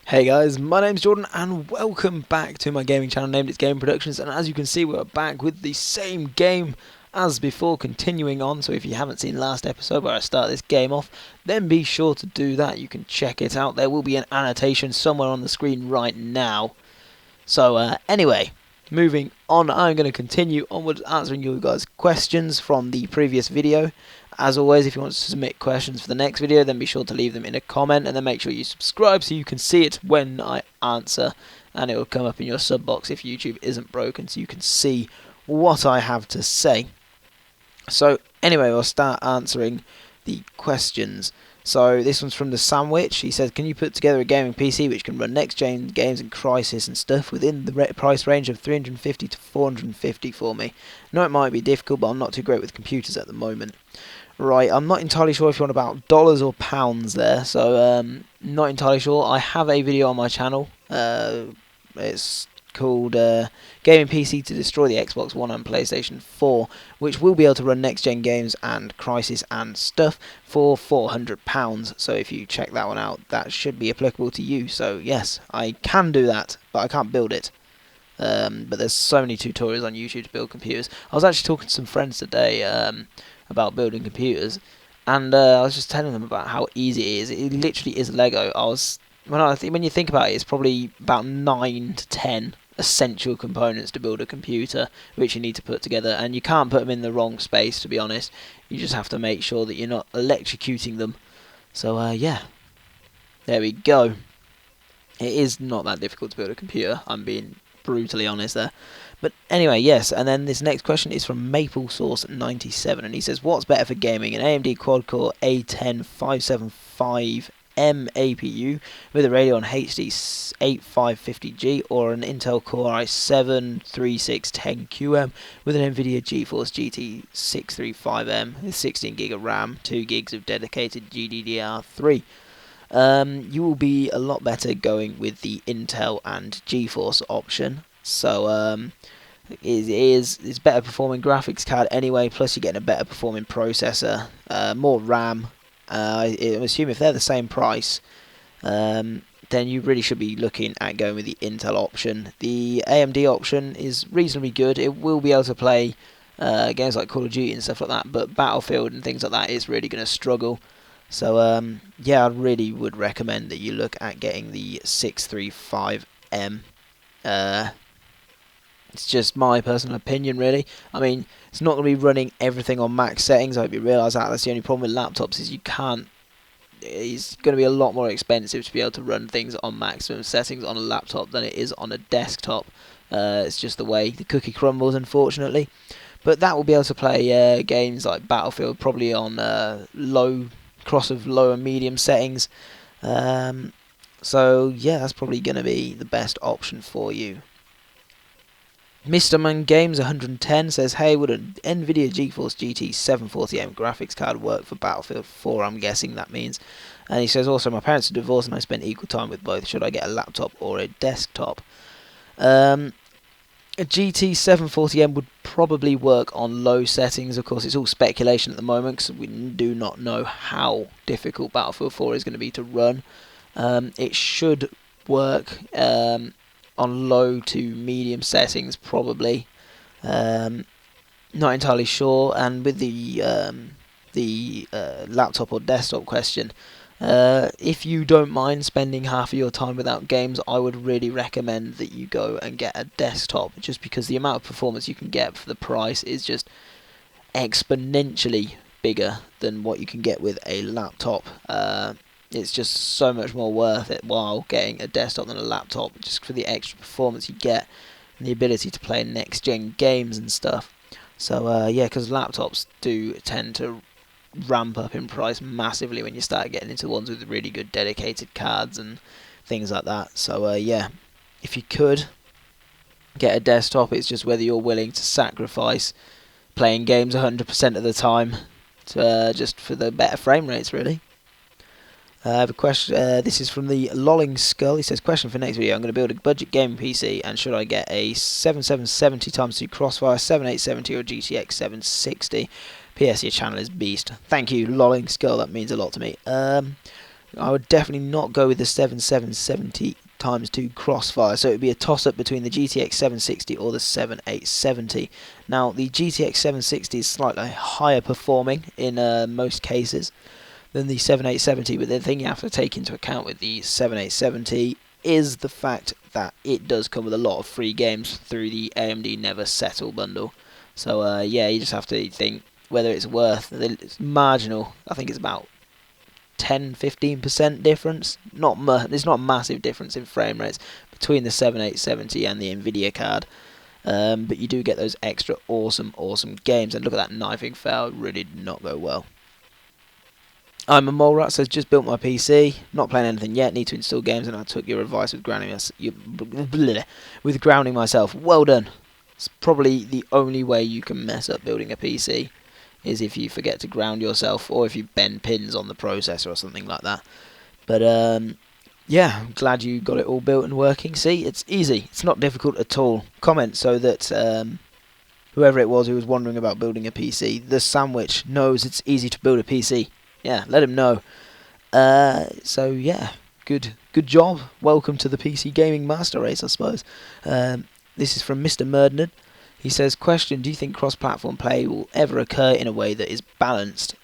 Hey guys, my name's Jordan and welcome back to my gaming channel named It's Game Productions, and as you can see we're back with the same game as before, continuing on. So if you haven't seen last episode where I start this game off, then be sure to do that. You can check it out. There will be an annotation somewhere on the screen right now. So anyway, moving on, I'm going to continue onwards answering you guys' questions from the previous video. As always, if you want to submit questions for the next video, then be sure to leave them in a comment, and then make sure you subscribe so you can see it when I answer, and it will come up in your sub box if YouTube isn't broken, so you can see what I have to say. So anyway, I'll start answering the questions. So this one's from the Sandwich. He says, can you put together a gaming PC which can run next-gen games and Crisis and stuff within the price range of 350 to 450 for me? No, it might be difficult, but I'm not too great with computers at the moment. Right, I'm not entirely sure if you want about dollars or pounds there, so not entirely sure. I have a video on my channel. It's called Gaming PC to Destroy the Xbox One and PlayStation 4, which will be able to run next-gen games and Crisis and stuff for £400. So if you check that one out, that should be applicable to you. So yes, I can do that, but I can't build it. But there's so many tutorials on YouTube to build computers. I was actually talking to some friends today about building computers, and I was just telling them about how easy it is. It literally is Lego. When you think about it, it's probably about 9 to 10 essential components to build a computer, which you need to put together, and you can't put them in the wrong space, to be honest. You just have to make sure that you're not electrocuting them. So yeah, there we go. It is not that difficult to build a computer, I'm being brutally honest there. But anyway, yes, and then this next question is from MapleSauce97, and he says, what's better for gaming, an AMD quad-core A10 575M APU with a Radeon HD 8550G, or an Intel Core i7 3610QM with an NVIDIA GeForce GT 635M with 16GB of RAM, 2GB of dedicated GDDR3? You will be a lot better going with the Intel and GeForce option. So it's better performing graphics card anyway, plus you're getting a better performing processor, more RAM. I assume if they're the same price, then you really should be looking at going with the Intel option. The AMD option is reasonably good. It will be able to play games like Call of Duty and stuff like that, but Battlefield and things like that is really going to struggle. So yeah, I really would recommend that you look at getting the 635M. It's just my personal opinion, really. I mean, it's not going to be running everything on max settings. I hope you realise that. That's the only problem with laptops, is you can't. It's going to be a lot more expensive to be able to run things on maximum settings on a laptop than it is on a desktop. It's just the way the cookie crumbles, unfortunately. But that will be able to play games like Battlefield, probably on cross of low and medium settings. So yeah, that's probably going to be the best option for you. Mr. Man Games 110 says, hey, would an NVIDIA GeForce GT 740M graphics card work for Battlefield 4? I'm guessing that means. And he says, also, my parents are divorced and I spend equal time with both. Should I get a laptop or a desktop? A GT 740M would probably work on low settings. Of course, it's all speculation at the moment because we do not know how difficult Battlefield 4 is going to be to run. It should work on low to medium settings, probably. Not entirely sure. And with the laptop or desktop question, if you don't mind spending half of your time without games, I would really recommend that you go and get a desktop, just because the amount of performance you can get for the price is just exponentially bigger than what you can get with a laptop. It's just so much more worth it while getting a desktop than a laptop, just for the extra performance you get and the ability to play next-gen games and stuff. So yeah, because laptops do tend to ramp up in price massively when you start getting into ones with really good dedicated cards and things like that. So yeah, if you could get a desktop, it's just whether you're willing to sacrifice playing games 100% of the time to, just for the better frame rates, really. I have a question. This is from the Lolling Skull. He says, question for next video. I'm going to build a budget gaming PC, and should I get a 7770x2 Crossfire, 7870 or GTX 760? PS, your channel is beast. Thank you, Lolling Skull. That means a lot to me. I would definitely not go with the 7770 times 2 Crossfire, so it would be a toss-up between the GTX 760 or the 7870. Now, the GTX 760 is slightly higher performing in most cases than the 7870, but the thing you have to take into account with the 7870 is the fact that it does come with a lot of free games through the AMD Never Settle bundle. So yeah, you just have to think whether it's worth. It's marginal. I think it's about 10-15% difference. It's not a massive difference in frame rates between the 7870 and the Nvidia card. But you do get those extra awesome games. And look at that knifing fail. It really did not go well. I'm a mole rat, says just built my PC, not playing anything yet, need to install games, and I took your advice with grounding myself. Well done. It's probably the only way you can mess up building a PC is if you forget to ground yourself, or if you bend pins on the processor or something like that. But yeah, I'm glad you got it all built and working. See, it's easy. It's not difficult at all. Comment so that whoever it was who was wondering about building a PC, the sandwich knows it's easy to build a PC. Yeah, let him know. So yeah, good job. Welcome to the PC Gaming Master Race, I suppose. This is from Mr. Murdnerd. He says, question, do you think cross-platform play will ever occur in a way that is balanced?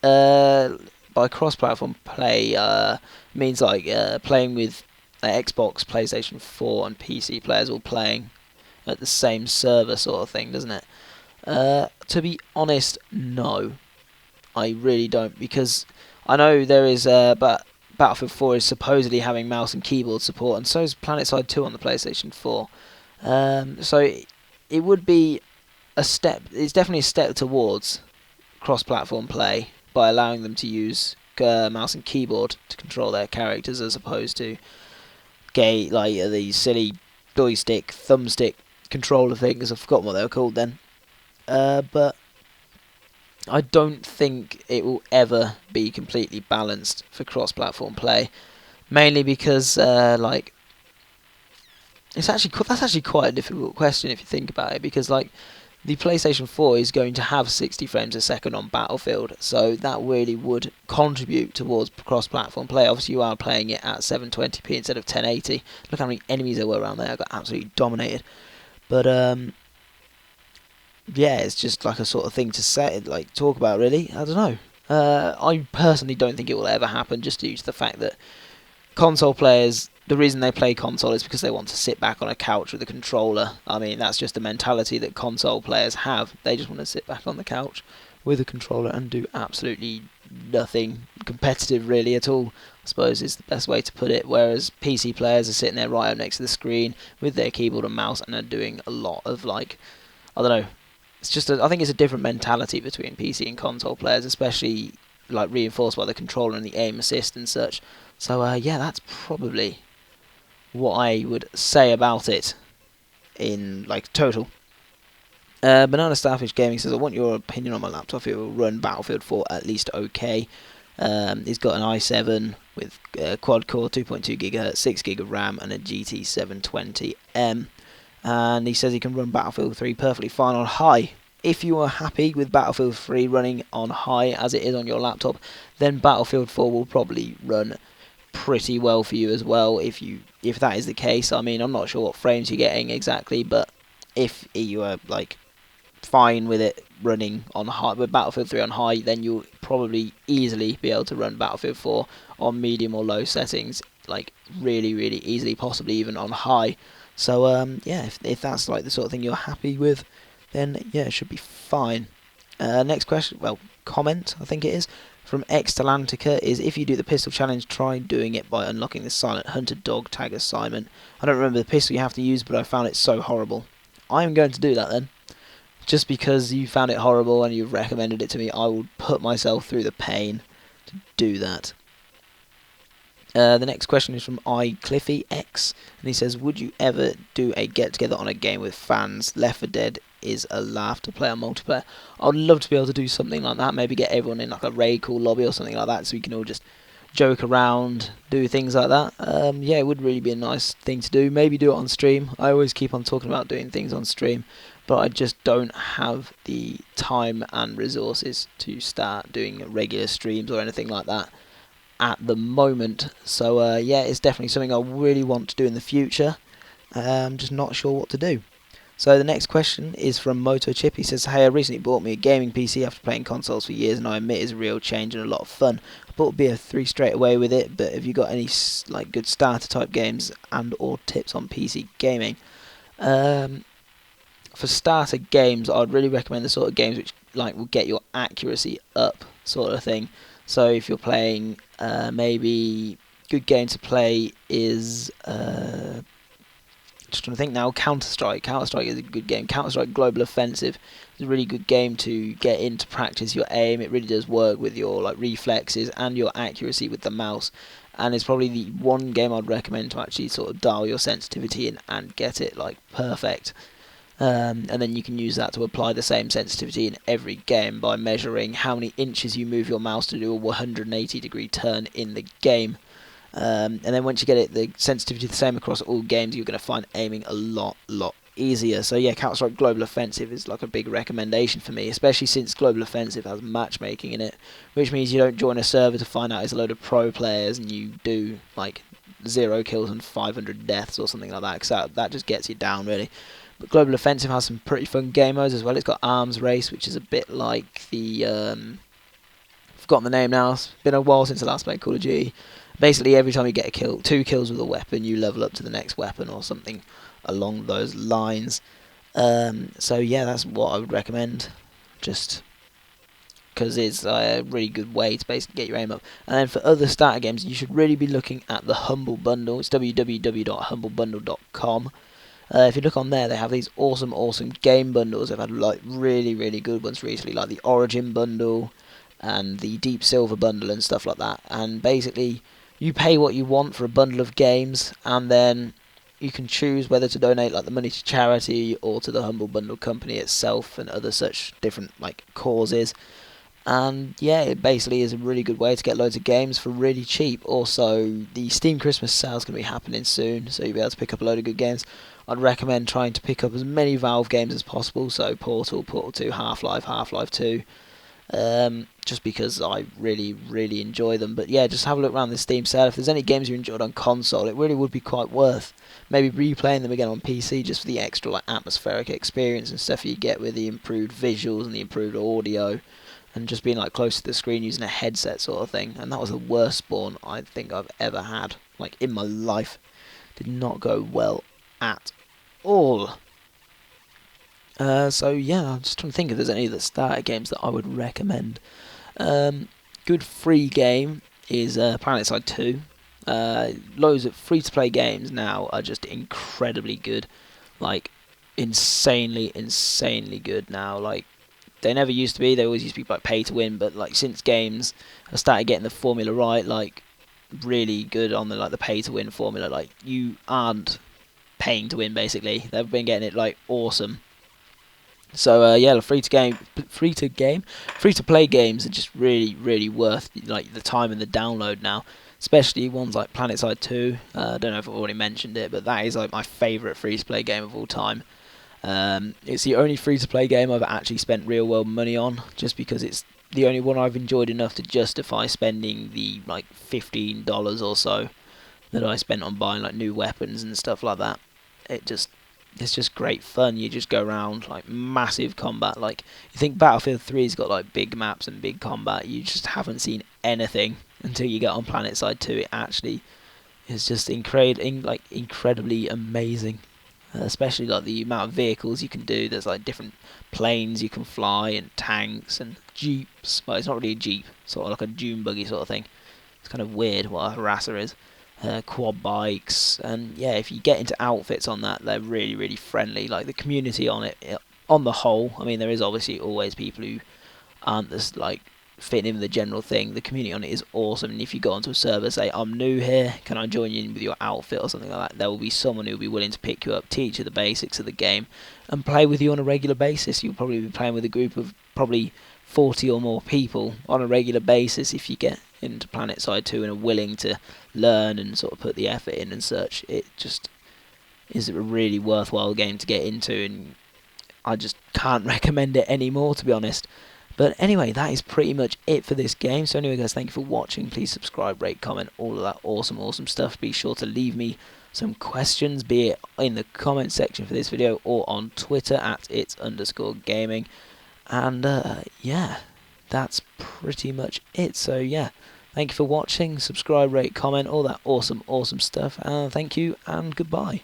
By cross-platform play, means like playing with Xbox, PlayStation 4 and PC players all playing at the same server sort of thing, doesn't it? To be honest, no. I really don't, because I know there is, but Battlefield 4 is supposedly having mouse and keyboard support, and so is PlanetSide 2 on the PlayStation 4. So it would be a step. It's definitely a step towards cross-platform play by allowing them to use mouse and keyboard to control their characters, as opposed to these silly joystick, thumbstick controller things. I've forgotten what they were called then. But I don't think it will ever be completely balanced for cross-platform play, mainly because that's actually quite a difficult question if you think about it, because the PlayStation 4 is going to have 60 frames a second on Battlefield, so that really would contribute towards cross-platform play. Obviously, you are playing it at 720p instead of 1080. Look how many enemies there were around there. I got absolutely dominated. But yeah, it's just like a sort of thing to say, talk about, really. I don't know. I personally don't think it will ever happen, just due to the fact that console players, the reason they play console is because they want to sit back on a couch with a controller. I mean, that's just the mentality that console players have. They just want to sit back on the couch with a controller and do absolutely nothing competitive, really, at all, I suppose is the best way to put it. Whereas PC players are sitting there right up next to the screen with their keyboard and mouse and are doing a lot of, I don't know. It's just I think it's a different mentality between PC and console players, especially reinforced by the controller and the aim assist and such. So yeah, that's probably what I would say about it in total. Banana Starfish Gaming says, I want your opinion on my laptop. It will run Battlefield 4 at least okay. He's got an i7 with quad core, 2.2 GHz, 6 GB of RAM, and a GT 720M. And he says he can run Battlefield 3 perfectly fine on high. If you are happy with Battlefield 3 running on high as it is on your laptop, then Battlefield 4 will probably run pretty well for you as well. If that is the case, I mean, I'm not sure what frames you're getting exactly, but if you are fine with it running on high, with Battlefield 3 on high, then you'll probably easily be able to run Battlefield 4 on medium or low settings, really easily, possibly even on high. So yeah, if that's the sort of thing you're happy with, then yeah, it should be fine. Next question, comment, I think it is, from Extalantica is, if you do the pistol challenge, try doing it by unlocking the Silent Hunter dog tag assignment. I don't remember the pistol you have to use, but I found it so horrible. I am going to do that then. Just because you found it horrible and you've recommended it to me, I will put myself through the pain to do that. The next question is from iCliffyX, and he says, would you ever do a get-together on a game with fans? Left 4 Dead is a laugh to play on multiplayer. I'd love to be able to do something like that, maybe get everyone in a raid call lobby or something like that, so we can all just joke around, do things like that. Yeah, it would really be a nice thing to do. Maybe do it on stream. I always keep on talking about doing things on stream, but I just don't have the time and resources to start doing regular streams or anything like that at the moment. So yeah, it's definitely something I really want to do in the future. I'm just not sure what to do. So the next question is from Moto Chip. He says, "Hey, I recently bought me a gaming PC after playing consoles for years, and I admit it's a real change and a lot of fun. I bought BF3 straight away with it, but have you got any like good starter type games and or tips on PC gaming?" Um, for starter games, I'd really recommend the sort of games which like will get your accuracy up, sort of thing. So if you're playing, maybe good game to play is just trying to think now. Counter Strike. Counter Strike is a good game. Counter Strike Global Offensive is a really good game to get in to practice your aim. It really does work with your like reflexes and your accuracy with the mouse. And it's probably the one game I'd recommend to actually sort of dial your sensitivity in and get it like perfect. And then you can use that to apply the same sensitivity in every game by measuring how many inches you move your mouse to do a 180-degree turn in the game. And then once you get it, the sensitivity the same across all games, you're going to find aiming a lot easier. So yeah, Counter-Strike Global Offensive is like a big recommendation for me, especially since Global Offensive has matchmaking in it, which means you don't join a server to find out it's a load of pro players and you do like 0 kills and 500 deaths or something like that, because that just gets you down really. But Global Offensive has some pretty fun game modes as well. It's got Arms Race, which is a bit like the forgotten the name now. It's been a while since I last played Call of Duty. Basically, every time you get a kill, 2 kills with a weapon, you level up to the next weapon or something along those lines. So yeah, that's what I would recommend, just because it's a really good way to basically get your aim up. And then for other starter games, you should really be looking at the Humble Bundle. It's www.humblebundle.com. If you look on there, they have these awesome game bundles. They've had like really good ones recently, like the Origin bundle and the Deep Silver bundle and stuff like that. And basically, you pay what you want for a bundle of games, and then you can choose whether to donate like the money to charity or to the Humble Bundle company itself and other such different like causes. And yeah, it basically is a really good way to get loads of games for really cheap. Also, the Steam Christmas sale is going to be happening soon, so you'll be able to pick up a load of good games. I'd recommend trying to pick up as many Valve games as possible, so Portal, Portal 2, Half-Life, Half-Life 2, just because I really enjoy them. But yeah, just have a look around the Steam sale. If there's any games you enjoyed on console, it really would be quite worth maybe replaying them again on PC, just for the extra like atmospheric experience and stuff you get with the improved visuals and the improved audio, and just being like close to the screen using a headset sort of thing. And that was the worst spawn I think I've ever had, like in my life. Did not go well at all. So yeah, I'm just trying to think if there's any of the starter games that I would recommend. Good free game is PlanetSide 2. Loads of free-to-play games now are just incredibly good, like insanely good now. Like they never used to be. They always used to be like pay to win, but like since games have started getting the formula right, like really good on the like the pay to win formula, like you aren't paying to win basically. They've been getting it like awesome. So yeah, free to play games are just really worth like the time and the download now. Especially ones like PlanetSide 2. I don't know if I've already mentioned it, but that is like my favourite free to play game of all time. It's the only free to play game I've actually spent real world money on, just because it's the only one I've enjoyed enough to justify spending the like $15 or so that I spent on buying like new weapons and stuff like that. It's just great fun. You just go around like massive combat. Like you think Battlefield 3's got like big maps and big combat, you just haven't seen anything until you get on PlanetSide 2. It actually is just incredibly amazing. Especially like the amount of vehicles you can do. There's like different planes you can fly and tanks and jeeps. Well, it's not really a jeep, sort of like a dune buggy sort of thing. It's kind of weird what a harasser is. Quad bikes, and yeah, if you get into outfits on that, they're really friendly. Like the community on it, on the whole, I mean, there is obviously always people who aren't just like fitting in with the general thing. The community on it is awesome, and if you go onto a server, say I'm new here, can I join you in with your outfit or something like that, there will be someone who will be willing to pick you up, teach you the basics of the game, and play with you on a regular basis. You'll probably be playing with a group of probably 40 or more people on a regular basis if you get into PlanetSide 2 and are willing to learn and sort of put the effort in and such. It just is a really worthwhile game to get into, and I just can't recommend it anymore, to be honest. But anyway, that is pretty much it for this game. So anyway, guys, thank you for watching. Please subscribe, rate, comment, all of that awesome stuff. Be sure to leave me some questions, be it in the comment section for this video or on Twitter at its_gaming. And yeah, that's pretty much it. So yeah, thank you for watching. Subscribe, rate, comment, all that awesome stuff. Thank you and goodbye.